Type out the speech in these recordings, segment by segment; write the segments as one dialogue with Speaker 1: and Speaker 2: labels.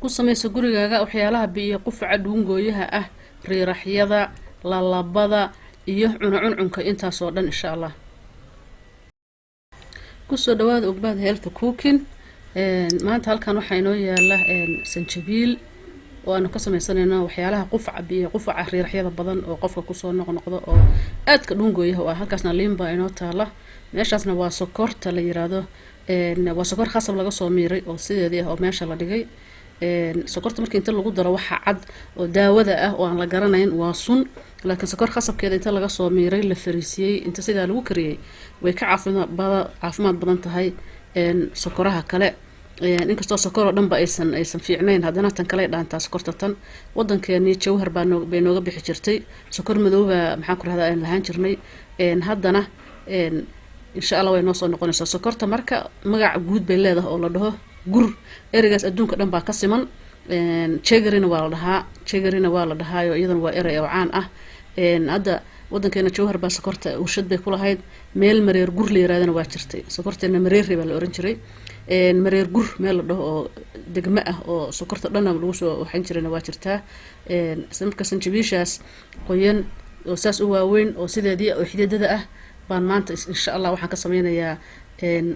Speaker 1: ku samayso gurigaaga waxyaalaha biyo qufaca dhuungooyaha ah, riiraxyada, lalabada iyo cuncunka intaas oo dhan insha Allah. kusoo dhawaada ogbaad health cooking. maanta halkan waxaa inoo yaala sanjabiil oo aanu ka samaysanayno waxyaalaha qufaca biyo qufaca riiraxyada badan oo qofka kusoo noqnoqdo oo aadka dhuungooyaha ah. halkaasna liin baa inoo taala, meeshaasna waa sokorta la yiraahdo, waa sokor khasab laga soo miiray oo sideedii ah oo meesha la dhigay. sokorta markii inta lagu daro waxa cad oo daawada ah oo aan la garanayn waa sun, laakiin sokor khasabkeeda inta laga soo miiray la fariisiyay inta sidaa lagu kariyay way ka caafimaad badan tahay sokoraha kale. inkastoo sokor oo dhanba aysan fiicnayn, haddana tan kale dhaantaa sokorta tan. wadankeeni jawhar bay nooga bixi jirtay, sokor madowba maxaan ku rahdaa aan lahaan jirnay. haddana insha Allah way noo soo noqonaysaa sokorta. marka magac guud bay leedahay oo la dhaho gur. ereygaas adduunka dhan baa ka siman. jegarina waa la dhahaa iyadana waa erey oo caan ah. hadda wadankeena jawhar baa sokorta warshad bay ku lahayd. meel mareer gur la yirahdana waa jirtay, sokorteena mareeri baa la oran jiray. mareer gur meel la dhaho oo degmo ah oo sokorta dhan lagu soo waxan jirayna waa jirtaa. marka sanjabiishaas qoyan oo saas u waaweyn oo sideedii oo xididada ah baan maanta insha Allah waxaan ka sameynayaa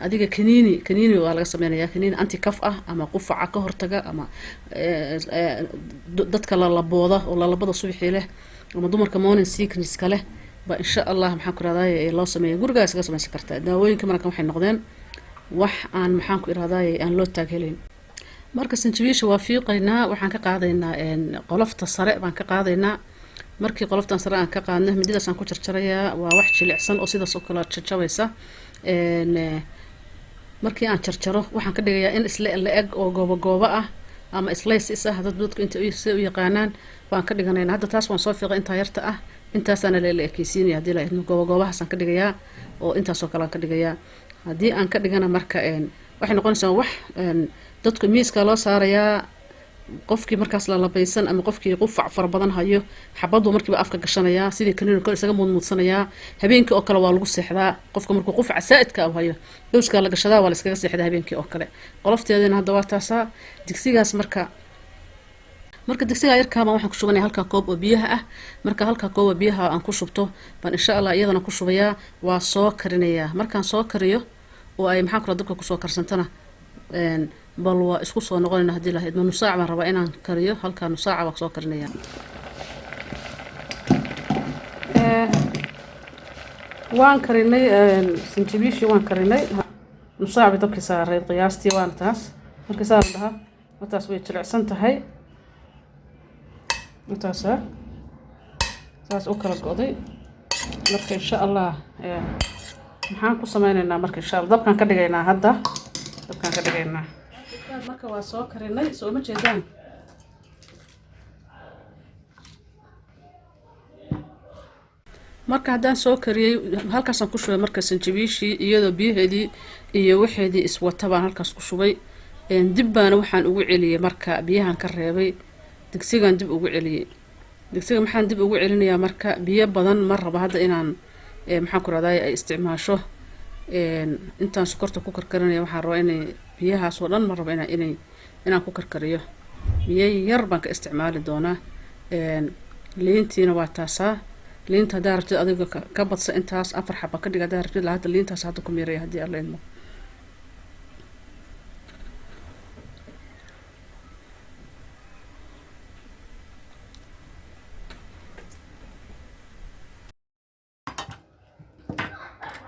Speaker 1: adiga kaniini waa laga sameynayaa, kaniini anti kaf ah ama qufaca ka hortaga ama dadka la labooda oo la labada subaxii leh ama dumarka morning sickness kale ba insha Allah maxaan ku raadayay loo sameeyo gurigaas ka samaysan kartaa. daawooyinka markan waxay noqdeen wax aan maxaan ku raadayay aan loo taageelin. marka sanjabiisha waa fiiqaynaa, waxaan ka qaadaynaa qolofta sare baan ka qaadaynaa. markii qoloftan sare aan ka qaadno mididaas aan ku jarjarayaa, waa wax jilicsan oo sidaas oo kala jajabaysa. markii aan jarjaro waxaan ka dhigayaa in la eg oo goobo ah ama slices ah, dadku inta u yaqaanaan baan ka dhiganaynaa. hadda taas waan soo fiiqay intaa yarta ah, intaasana la ekeysiinaya hadii la idmo goobahaasaan ka dhigayaa oo intaasoo kale aan ka dhigayaa. haddii aan ka dhigana marka waxay noqonaysaa wax dadku miiska loo saarayaa. qofkii markaas la labaysan ama qofkii qufac fara badan hayo xabadu markiiba afka gashanayaa, sidii kaniini kale isaga muudmuudsanayaa. habeenkii oo kale waa lagu seexdaa, qofka markuu qufac saa'idka ah hayo dowska la gashadaa waa la iskaga seexdaa habeenkii oo kale. qolofteedina hadda waa taasaa. digsigaas marka digsiga yarkaaba waxaan ku shubanayaa halka koob oo biyaha ah. marka halka koob oo biyaha aan ku shubto baan insha Allah iyadana ku shubayaa, waa soo karinayaa. markaan soo kariyo oo ay maxaan ku dabka ku soo karsantana bal waa isku soo noqonayna hadii la idmo. nus saac baan rabaa inaan kariyo, halka nus saac baan soo karinayaa. waan karinay sanjabiishii waan karinay nus saac bay dabka saaray qiyaastii waan taas. marka saa la dhaha taas way jilicsan tahay, saas u kala go'day. marka insha Allah maxaan ku sameynaynaa marka insha Allah dabkaan ka dhigaynaa. hadda dabkaan ka dhigaynaa. marka waa soo karinay soo ma jeedaan. marka haddaan soo kariyay halkaasaan ku shubay marka sanjabiishii iyadoo biyaheedii iyo waxeedii iswata baan halkaas ku shubay. dib baana waxaan ugu celiyay marka biyahan ka reebay digsigan dib ugu celiyay. digsiga maxaan dib ugu celinayaa marka biyo badan ma raba hadda inaan maxaan ku raadayay ay isticmaasho. intaan sokorta ku karkarinaya waxaan rabaa inay biyahaas oo dhan ma raba inaan ku karkariyo. biyo yar baan ka isticmaali doonaa. liintiina waa taasaa. liinta haddaa rabtid adiga ka badsa intaas 4 xaba ka dhig haddaa rabtid. hadda liintaas hadda ku miiraya haddii alla idmo.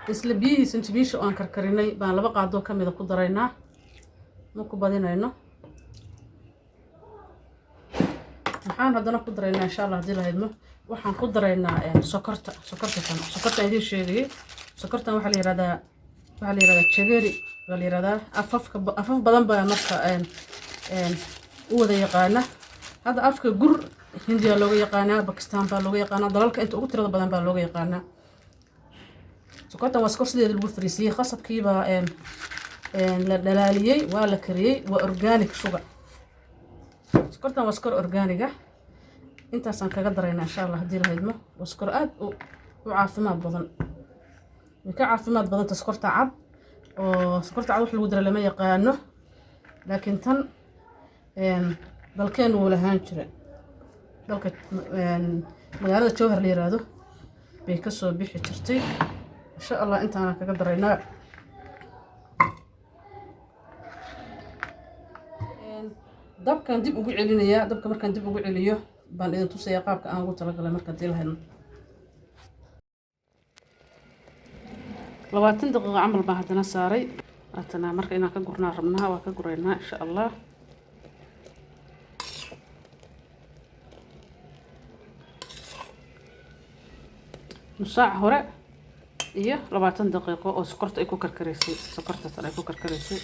Speaker 1: isla biyihii sanjabiisha aan karkarinay baan 2 qaadoo ka mid ku daraynaa, ma ku badinayno. waxaan haddana ku daraynaa insha Allah hadii la idmo waxaan ku daraynaa sokorta idin sheegay. sokortan waxa la yiraahdaa jageri waa la yiraahdaa. afaf badan baa marka u wada yaqaana. hadda afka gur Hindiya looga yaqaanaa, Pakistan baa looga yaqaanaa, dalalka inta ugu tirada badan baa looga yaqaanaa. sokorta waa sokor sideeda lagu fariisiyay, khasabkii baa la dhalaaliyay, waa la kariyay, waa organic sugar. sokortan waa sokor organic ah. intaasaan kaga daraynaa insha Allah hadii la idmo. waa sokor aad u caafimaad badan, way ka caafimaad badan sokorta cad. oo sokorta cad wax lagu daro lama yaqaano, laakiin tan dalkeen wuu lahaan jiray dalka magaalada jowhar la yiraahdo bay ka soo bixi jirtay insha allah intaana kaga daraynaa dabkan dib ugu celinayaa dabka markaan dib ugu celiyo baan idin tusayaa qaabka aan ugu talagalay marka dii lahayn 20 daqiiqo camal baan hadana saaray atana marka inaan ka gurnaa rabnaa waa ka guraynaa insha allah nusaac hore iyo 20 daqiiqo oo sokorta ay ku karkareysay sokorta tan ay ku karkareysay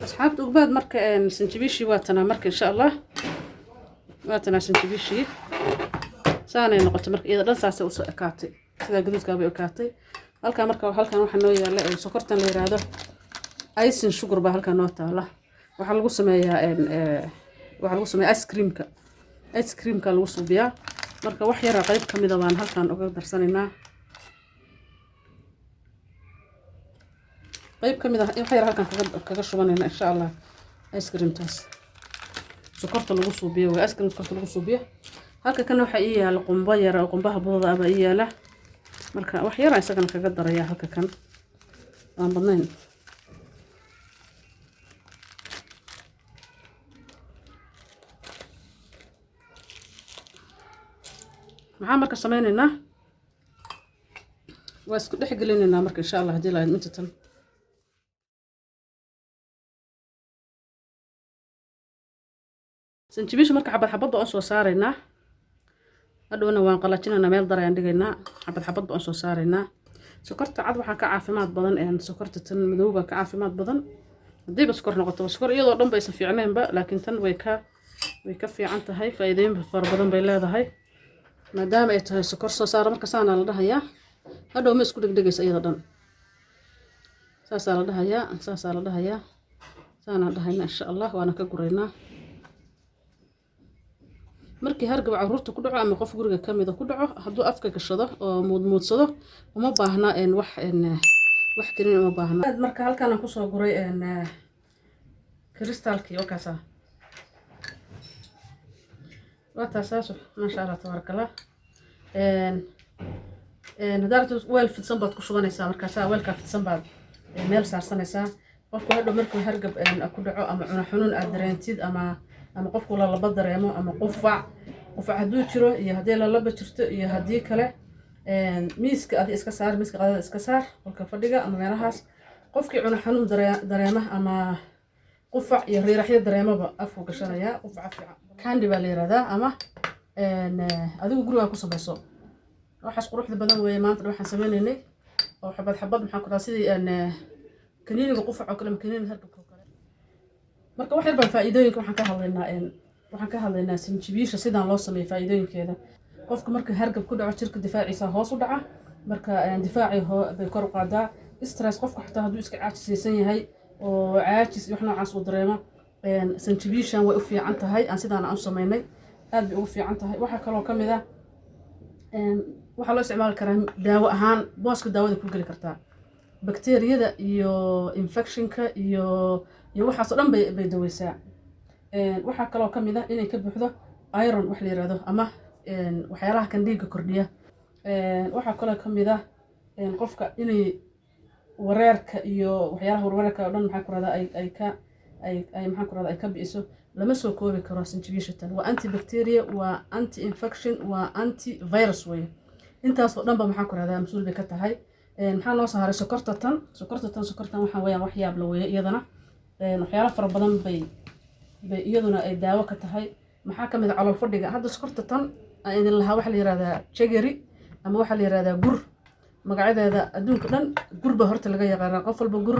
Speaker 1: asxaabta ugbaad marka sanjabiishi waatana marka insha allah waatana sanjabiishi saanay noqotay marka iyada dhan saasay u soo ekaatay sida gaduudka bay ekaatay halka marka halkan waxa noo yaala sokortan la yiraahdo icing sugar ba halkan noo taala waxa lagu sameeyaa ice creamka lagu suubiyaa marka wax yar qayb kamid ah baan halkan uga darsanaynaa qayb kamid ah wax yar halkan kaga shubanayna insha allah ice creamtaas sokorta lagu suubiyo waa ice cream sokorta lagu suubiyo halka kana waxa ii yaala qumbo yar oo qumbaha budada aba ii yaala marka wax yar isagan kaga daraya halka kan aan badnayn maxaa marka sameynaynaa waa isku dhex gelinaynaa marka insha allah hadii la inta tan sanjabiisha marka xabad baan soo saaraynaa hadhowna waan qalajinaynaa meel dar ayaan dhigaynaa xabad baan soo saaraynaa sokorta cad waxaa ka caafimaad badan sokorta tan madowga ka caafimaad badan hadii sokor noqoto sokor iyadoo dhan baysan fiicnaynba laakiin tan way ka fiican tahay faa'iidooyin fara badan bay leedahay maadaama ay tahay sokor soo saar marka saana la dhahayaa hadhow ma isku dhigdhigaysa iyada dhan saasa la dhahayaa saana dhahayna insha allah waana ka guraynaa markii hargab caruurta ku dhaco ama qof guriga kamid ku dhaco hadduu afka gashado oo muudmuudsado uma baahna wax kaliya uma baahna marka halkan aan ku soo guray kristalkii oo kaasa واتاساس ما شاء الله تبارك الله هدارتو ويل فدسن باد كشوبانيسا markaasa weelka fidsan baad meel saarsanaysa qofku hadhow markuu hargab ku dhaco ama cuna xanuun aad dareentid ama qofku la laba dareemo ama qufac haduu jiro iyo hadii la laba jirto iyo hadii kale miiska aad iska saar miiska qadada iska saar qolka fadhiga ama meelahaas qofkii cuna xanuun dareema ama qufac iyo riiraxyo dareemaba afku gashanaya qufac fiican candy baa la yiraahdaa ama adigu guriga ku samayso waxaas quruxda badan weeye maanta waxaan sameeynay oo xabad maxaan ku raadsidii kaniiniga qufac oo kale kaniiniga hargabka oo kale marka wax yar baan faa'iidooyinka waxaan ka hadlaynaa sanjabiisha sidaan loo sameeyo faa'iidooyinkeeda qofka marka hargab ku dhaco jirka difaaciisa hoos u dhaca marka difaaci bay kor u qaadaa stress qofka xataa hadduu iska caajisaysan yahay oo caajis wax noocaas uu dareemo sanjabiishan way u fiican tahay aan sidaan aan u sameynay aad bay ugu fiican tahay waxa kale oo kamid ah waxa loo isticmaali karaa daawo ahaan booska daawada ku gali kartaa bakteeriyada iyo infectionka iyo waxaas oo dhan bay daweysaa waxa kale oo kamid ah inay ka buuxdo iron wax la yiraahdo ama waxyaalaha kan dhiigga kordhiya waxa kale oo kamid ah qofka inay wareerka iyo waxyaalaha wareerka oo dhan maxaa ku raada ay maxaa ku raada ay ka biiso lama soo koobi karo sanjabiisha tan waa antibacteria waa anti infection waa anti virus way intaas oo dhan ba maxaa ku raada mas'uul bay ka tahay maxaa loo saaray sokorta tan waxa weeyaan wax yaab la weeye iyadana waxyaalo fara badan bay iyaduna ay daawo ka tahay maxaa kamid ah calool fadhiga hadda sokorta tan idin lahaa waxa la yiraahdaa jaggery ama waxa la yiraahdaa gur magacadeeda adduunka dhan gurba horta laga yaqaan qof walba gur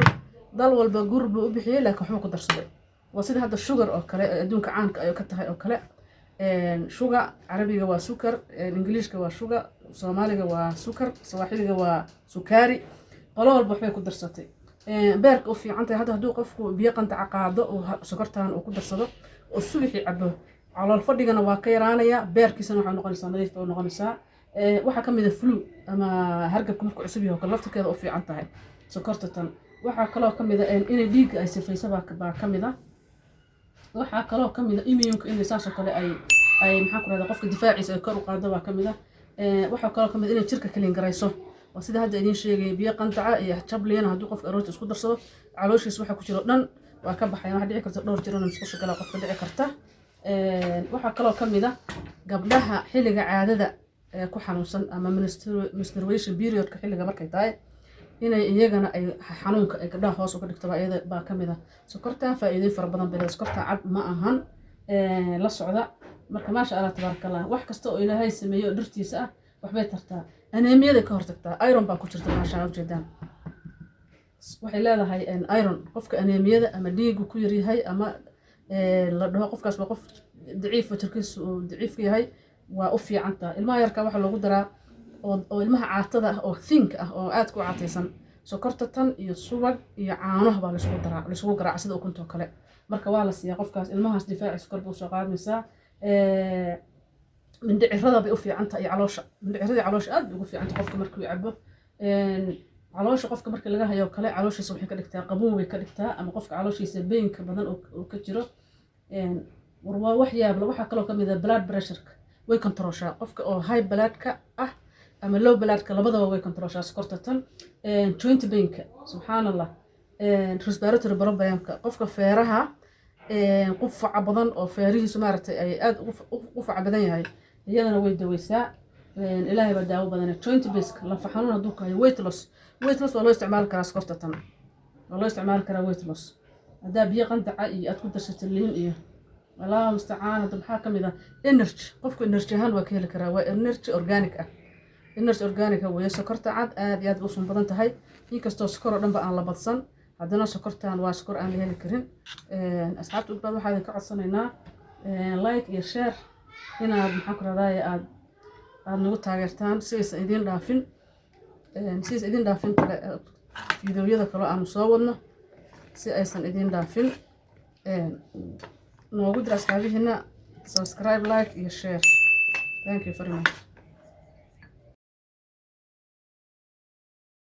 Speaker 1: dal walba gur buu u bixiyay laakiin wuxuu ku darsaday waa sida hadda sugar oo kale adduunka caanka ay ka tahay oo kale sugar carabiga waa sukar ingiriiska waa sugar soomaaliga waa sukar sawaaxiliga waa sukari qolo walba waxbay ku darsatay beerka u fiican tahay hadda hadduu qofku biyo qandaca qaado oo sokortan uu ku darsado oo subaxii cabo calool fadhigana waa ka yaraanaya beerkiisana waxay noqonaysaa nadiif bay noqonaysaa waxaa ka mid ah flu ama hargabka markuu cusub yahay oo kale laftirkeeda u fiican tahay sokorta tan waxaa kaloo ka mid ah inay dhiigga ay sifayso baa ka mid ah waxaa kaloo ka mid ah immunka inay saas oo kale ay maxaan ku rahdaa qofka difaaciisa ay kor u qaado baa ka mid ah waxaa kaloo ka mid inay jirka kaliin garayso waa sida hadda idiin sheegay biyo qandaca iyo jabliina hadduu qofka aroorta isku darsado calooshiisa waxa ku jiro dhan waa ka baxaya waxa dhici karta dhowr jirona musqusha kale qofka dhici karta waxaa kaloo ka mid ah gabdhaha xilliga caadada ku xanuunsan ama menstruation periodka xilliga markay tahay inay iyagana ay xanuunka ay gabdhaha hoos uga dhigto baa ka mid ah sokortan faa'iidooyin fara badan bay sokorta cad ma ahan la socda marka maasha Allah tabarakallah wax kasta oo ilaahay sameeyo dhirtiisa ah waxbay tartaa aneemiyada ka hortagtaa iron baa ku jirta maasha Allah ujeedaan waxay leedahay iron qofka aneemiyada ama dhiigu ku yar yahay ama la dhaho qofkaas waa qof daciif jirkiisu uu daciif yahay waa u fiicantaa ilmaha yarka waxa loogu daraa oo ilmaha caatada ah oo think ah oo aad ku caataysan sokorta tan iyo subag iyo caano baa la isku garaaca sida ukunta kale marka waa la siiyaa qofkaas ilmahaas difaaciisa kor buu soo qaadmaysaa mindhicirada bay u fiicantaa iyo caloosha mindhicirada caloosha aad ugu fiicanta qofka markuu cabo caloosha qofka markii laga hayo kale calooshiisa waxay ka dhigtaa qabow way ka dhigtaa ama qofka calooshiisa beenka badan oo ka jiro waa wax yaab la waxaa kaloo ka mid ah blood pressure-ka way controlshaa qofka oo high blood-ka ah ama low blood-ka labadaba way controlshaa sokorta tan joint pain-ka subxaanallah respiratory problem-ka qofka feeraha qufaca badan oo feerihiisu maaragtay ay aad u qufaca badan yahay iyadana way daweysaa ilaahay baa daawo badan joint pain-ka lafa xanuun hadduu ka hayo weight loss waa loo isticmaali karaa sokorta tan waa loo isticmaali karaa weight loss haddaa biyo qandaca iyo aad ku darsato liin iyo الله مستعان هذا محاكم إذا إنرج قفك إنرج هان وكيل كرا وإنرج أورجانيك إنرج أورجانيك هو سكرت عاد ياد وصل بدن تهاي يكستو سكر دنبا aan la badsan hadana sokortan waa sokor aan la heli karin asxaabtu u badan waxaan ka codsanaynaa like iyo share inaad maxaa ku raadaya aad nagu taageertaan si aysan idin dhaafin fiidiyowyada kale aan soo wadno si aysan idin dhaafin noogu dir asxaabihiina subscribe like iyo share thank you very much